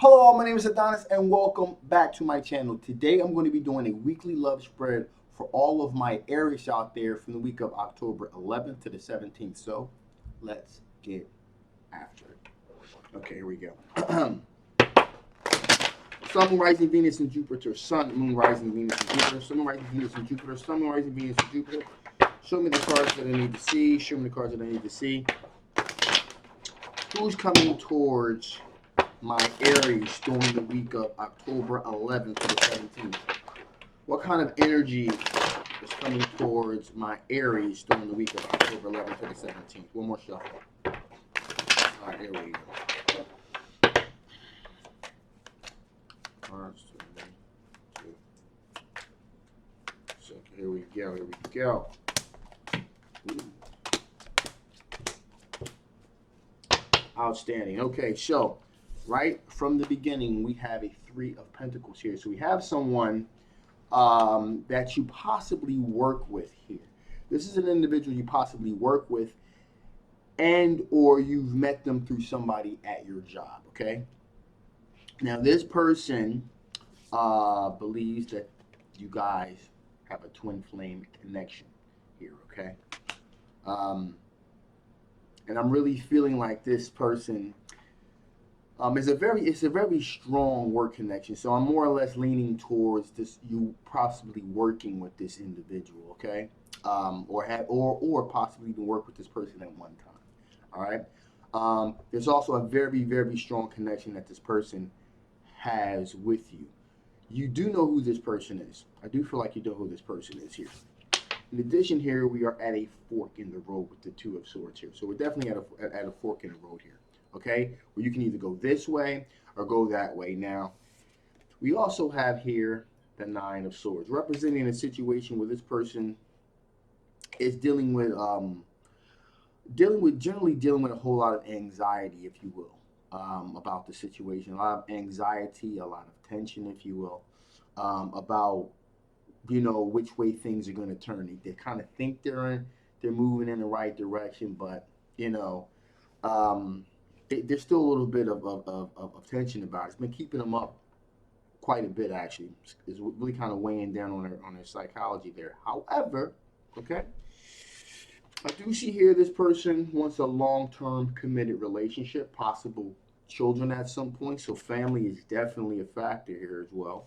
Hello, my name is Adonis and welcome back to my channel. Today I'm going to be doing a weekly love spread for all of my Aries out there from the week of October 11th to the 17th. So let's get after it. Okay, here we go. Sun, Moon, Rising, Venus, and Jupiter. Sun, Moon, Rising, Venus, and Jupiter. Sun, Moon, Rising, Venus, and Jupiter. Sun, Moon, Rising, Venus, and Jupiter. Show me the cards that I need to see. Show me the cards that I need to see. Who's coming towards my Aries during the week of October 11th to the 17th? What kind of energy is coming towards my Aries during the week of October 11th to the 17th? One more shuffle. All right, here we go. Cards, two. So here we go. Here we go. Ooh. Outstanding. Okay, so right from the beginning, we have a Three of Pentacles here. So we have someone that you possibly work with here. This is an individual you possibly work with, and or you've met them through somebody at your job. Okay. Now this person believes that you guys have a twin flame connection here. Okay. And I'm really feeling like this person it's a very strong work connection. So I'm more or less leaning towards this, you possibly working with this individual, okay, or possibly even work with this person at one time. All right. There's also a very strong connection that this person has with you. You do know who this person is. I do feel like you know who this person is here. In addition, here we are at a fork in the road with the Two of Swords here. So we're definitely at a fork in the road here. Okay, where you can either go this way or go that way. Now, we also have here the Nine of Swords, representing a situation where this person is generally dealing with a whole lot of anxiety, if you will, about the situation. A lot of anxiety, a lot of tension, if you will, about which way things are going to turn. They kind of think they're moving in the right direction, but there's still a little bit of tension about it. It's been keeping them up quite a bit, actually. It's really kind of weighing down on their psychology there. However, okay, I do see here this person wants a long-term committed relationship, possible children at some point. So family is definitely a factor here as well.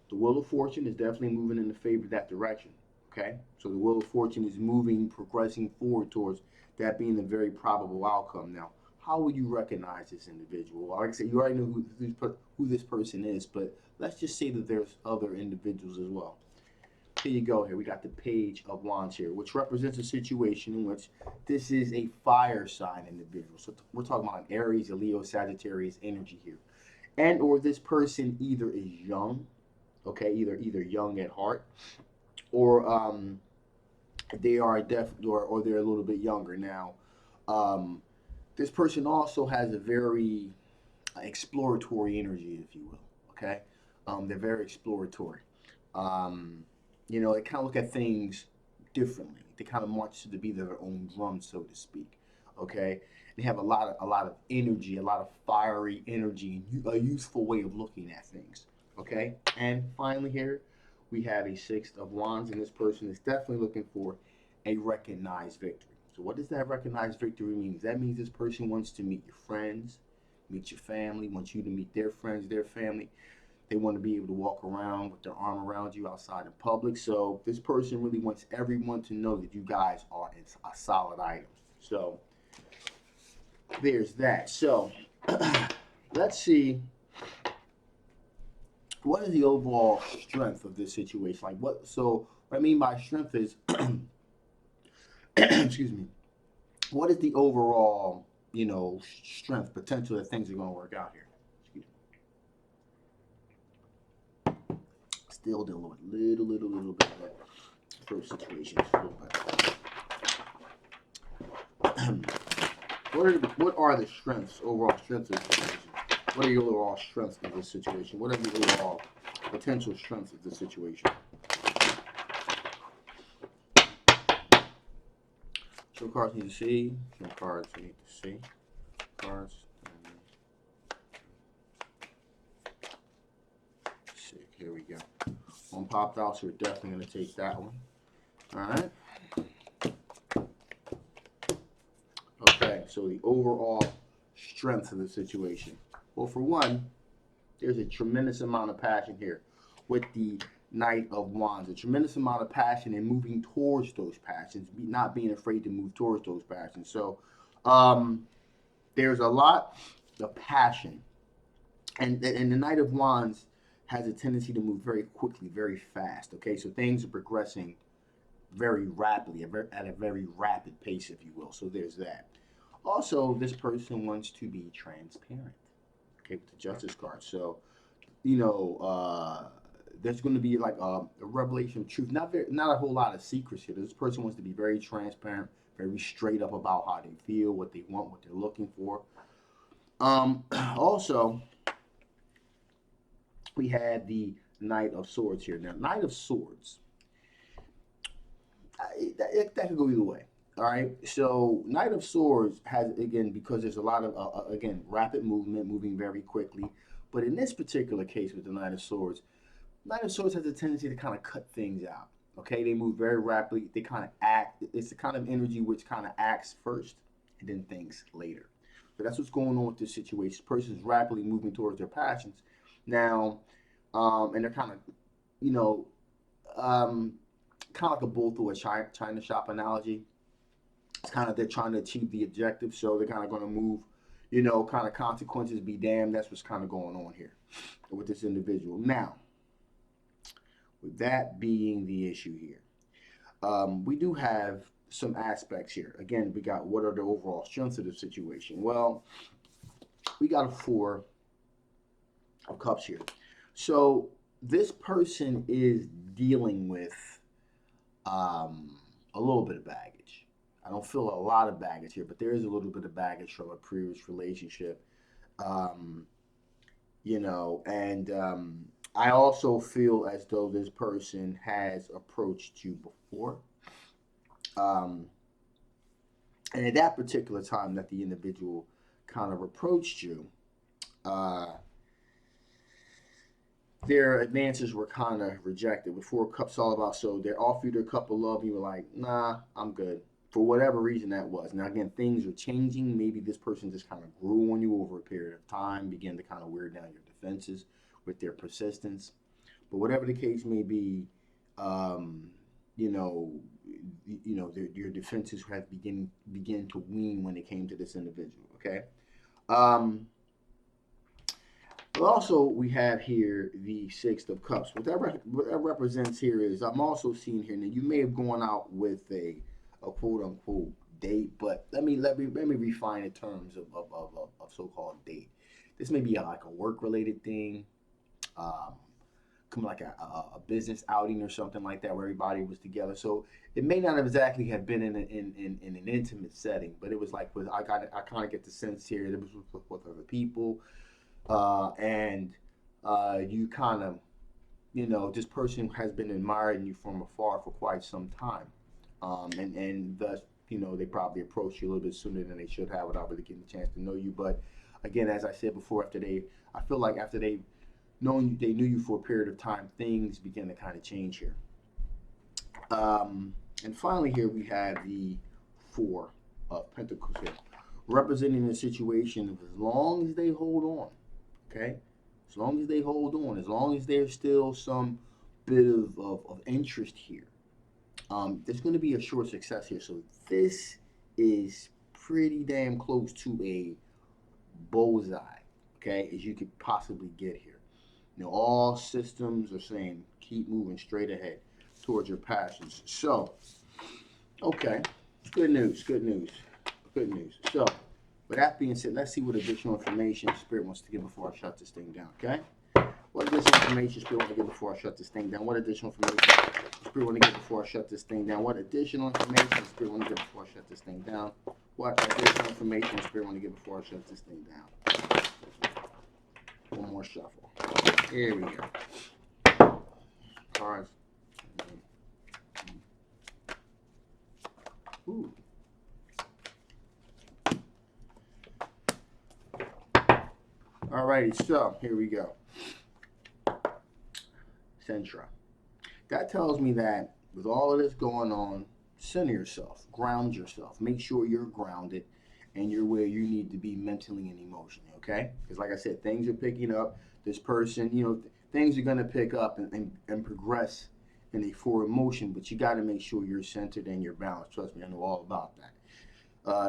The Wheel of Fortune is definitely moving in the favor of that direction. Okay, so the Wheel of Fortune is progressing forward towards that being a very probable outcome. Now, how will you recognize this individual? Like I said, you already know who this person is, but let's just say that there's other individuals as well. Here you go. Here we got the Page of Wands here, which represents a situation in which this is a fire sign individual. So we're talking about an Aries, a Leo, Sagittarius energy here, and or this person either is young, okay, either young at heart, or they are or they're a little bit younger now. This person also has a very exploratory energy, if you will. Okay, they're very exploratory. They kind of look at things differently. They kind of march to the beat of their own drum, so to speak. Okay, they have a lot of energy, a lot of fiery energy, a useful way of looking at things. Okay, and finally here we have a Six of Wands, and this person is definitely looking for a recognized victory. So what does that recognized victory mean? That means this person wants to meet your friends, meet your family, wants you to meet their friends, their family. They want to be able to walk around with their arm around you outside in public. So this person really wants everyone to know that you guys are a solid item. So there's that. So let's see, what is the overall strength of this situation? Like what I mean by strength is excuse me, what is the overall, strength, potential that things are going to work out here? Excuse me. Still dealing with little bit of that first situation. What are the strengths, overall strengths of this situation? What are your overall strengths of this situation? What are the overall potential strengths of this situation? Some cards need to see. Some cards need to see. Cards. Here we go. One popped out, so we're definitely going to take that one. All right. Okay, so the overall strength of the situation. Well, for one, there's a tremendous amount of passion here with the Knight of Wands. A tremendous amount of passion and moving towards those passions, not being afraid to move towards those passions. So there's a lot of passion. And the Knight of Wands has a tendency to move very quickly, very fast. Okay, so things are progressing very rapidly, at a very rapid pace, if you will. So there's that. Also, this person wants to be transparent. Okay, with the Justice card. So, you know, there's going to be like a revelation of truth. Not a whole lot of secrets here. This person wants to be very transparent, very straight up about how they feel, what they want, what they're looking for. Also, we had the Knight of Swords here. Now, Knight of Swords, that could go either way. All right. So, Knight of Swords has, again, because there's a lot of, again, rapid movement, moving very quickly. But in this particular case with the Knight of Swords has a tendency to kind of cut things out. Okay. They move very rapidly. They kind of act. It's the kind of energy which kind of acts first and then thinks later. So that's what's going on with this situation. This person's rapidly moving towards their passions. Now, and they're kind of, you know, kind of like a bull through a China shop analogy. It's kind of they're trying to achieve the objective, so they're kind of going to move, you know, kind of consequences be damned. That's what's kind of going on here with this individual. Now, with that being the issue here, we do have some aspects here. Again, we got what are the overall strengths of the situation. Well, we got a 4 of Cups here. So this person is dealing with a little bit of baggage. I don't feel a lot of baggage here, but there is a little bit of baggage from a previous relationship. You know, and I also feel as though this person has approached you before. And at that particular time that the individual kind of approached you, their advances were kind of rejected. With 4 Cups all about, so they offered you their cup of love, and you were like, nah, I'm good. For whatever reason that was. Now, again, things are changing. Maybe this person just kind of grew on you over a period of time, began to kind of wear down your defenses with their persistence. But whatever the case may be, you know, your defenses have begin to wean when it came to this individual. Okay. But also, we have here the 6 of Cups. What that represents here is I'm also seeing here. Now, you may have gone out with a quote unquote date, but let me refine the terms of so-called date. This may be like a work related thing, come like a business outing or something like that, where everybody was together. So it may not exactly have been in an intimate setting, but it was like I kind of get the sense here that it was with other people, and you kind of, you know, this person has been admiring you from afar for quite some time. And thus, you know, they probably approached you a little bit sooner than they should have without really getting a chance to know you. But again, as I said before, I feel like after they knew you for a period of time, things began to kind of change here. And finally here we have the 4 of Pentacles here, representing a situation of as long as they hold on, okay? As long as they hold on, as long as there's still some bit of interest here, there's going to be a short success here. So this is pretty damn close to a bullseye, okay, as you could possibly get here. You know, all systems are saying keep moving straight ahead towards your passions. So, okay, good news. So, with that being said, let's see what additional information Spirit wants to give before I shut this thing down, okay? What additional information Spirit want to give before I shut this thing down? What additional information Spirit want to give before I shut this thing down? What additional information Spirit want to give before I shut this thing down? What additional information Spirit want to give before I shut this thing down? One more shuffle. Here we go. Cards. Ooh. Alrighty, so here we go. Centra. That tells me that with all of this going on, center yourself, ground yourself, make sure you're grounded and you're where you need to be mentally and emotionally, okay? Because like I said, things are picking up. This person, things are going to pick up and progress in a forward motion, but you got to make sure you're centered and you're balanced. Trust me, I know all about that.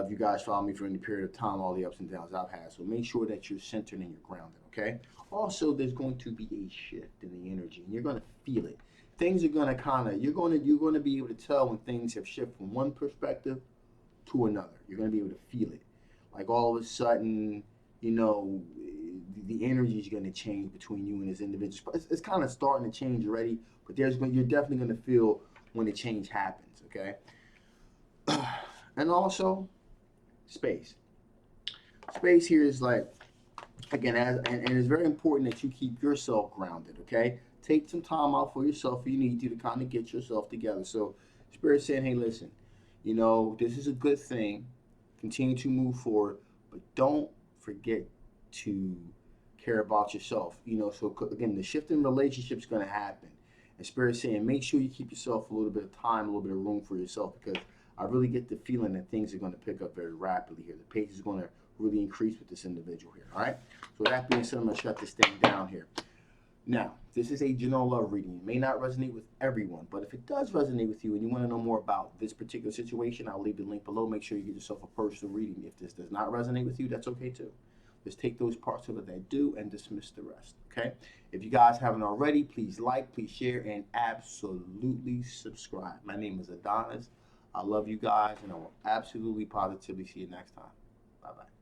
If you guys follow me for any period of time, all the ups and downs I've had. So make sure that you're centered and you're grounded, okay? Also, there's going to be a shift in the energy, and you're going to feel it. Things are going to you're going to be able to tell when things have shifted from one perspective to another. You're going to be able to feel it. Like all of a sudden, the energy is going to change between you and this individual. It's kind of starting to change already, but you're definitely going to feel when the change happens, okay? And also, space. Space here is like, again, and it's very important that you keep yourself grounded, okay? Take some time out for yourself if you need to kind of get yourself together. So, Spirit saying, hey, listen, this is a good thing. Continue to move forward, but don't forget to care about yourself. So again, the shift in relationships is going to happen. And Spirit saying, make sure you keep yourself a little bit of time, a little bit of room for yourself, because I really get the feeling that things are going to pick up very rapidly here. The pace is going to really increase with this individual here. All right. So that being said, I'm going to shut this thing down here. Now, this is a general love reading. It may not resonate with everyone, but if it does resonate with you and you want to know more about this particular situation, I'll leave the link below. Make sure you get yourself a personal reading. If this does not resonate with you, that's okay too. Just take those parts of it that do and dismiss the rest, okay? If you guys haven't already, please like, please share, and absolutely subscribe. My name is Adonis. I love you guys, and I will absolutely positively see you next time. Bye-bye.